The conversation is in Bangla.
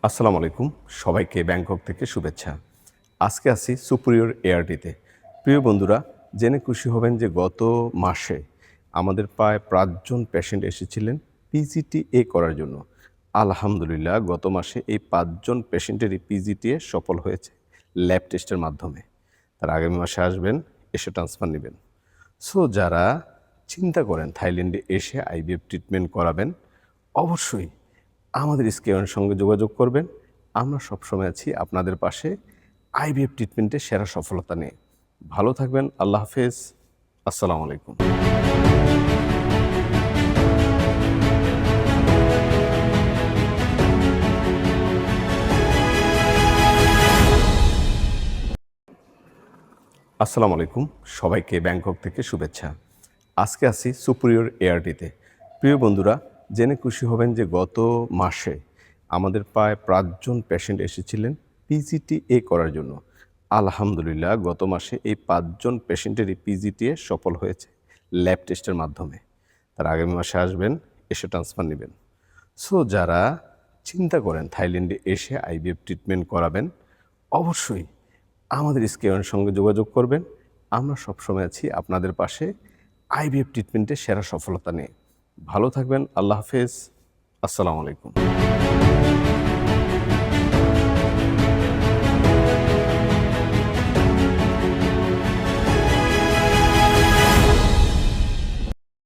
আসসালামু আলাইকুম। সবাইকে ব্যাংকক থেকে শুভেচ্ছা। আজকে আছি সুপিরিয়র এআরটিতে। প্রিয় বন্ধুরা, জেনে খুশি হবেন যে গত মাসে আমাদের প্রায় ৫ জন পেশেন্ট এসেছিলেন পিজিটিএ করার জন্য। আলহামদুলিল্লাহ গত মাসে এই ৫ জন পেশেন্টেরই পিজিটিএ সফল হয়েছে ল্যাব টেস্টের মাধ্যমে। তারা আগামী মাসে আসবেন, এসে ট্রান্সফার নিবেন। সো যারা চিন্তা করেন থাইল্যান্ডে এসে আইভিএফ ট্রিটমেন্ট করাবেন, অবশ্যই আমাদের স্কেয়ারের সঙ্গে যোগাযোগ করবেন। আমরা সবসময় আছি আপনাদের পাশে আইভিএফ ট্রিটমেন্টের সেরা সফলতা নিয়ে। ভালো থাকবেন। আল্লাহ হাফেজ। আসসালামু আলাইকুম। আসসালামু আলাইকুম। সবাইকে ব্যাংকক থেকে শুভেচ্ছা। আজকে আছি সুপিরিয়র এআরটিতে। প্রিয় বন্ধুরা, জেনে খুশি হবেন যে গত মাসে আমাদের প্রায় ৫ জন পেশেন্ট এসেছিলেন পিজিটিএ করার জন্য। আলহামদুলিল্লাহ গত মাসে এই ৫ জন পেশেন্টেরই পিজিটিএ সফল হয়েছে ল্যাব টেস্টের মাধ্যমে। তারা আগামী মাসে আসবেন, এসে ট্রান্সফার নেবেন। সো যারা চিন্তা করেন থাইল্যান্ডে এসে আইভিএফ ট্রিটমেন্ট করাবেন, অবশ্যই আমাদের স্কেয়ারের সঙ্গে যোগাযোগ করবেন। আমরা সবসময় আছি আপনাদের পাশে আইভিএফ ট্রিটমেন্টের সেরা সফলতা নিয়ে। ভালো থাকবেন। আল্লাহ হাফেজ। আসসালামু আলাইকুম।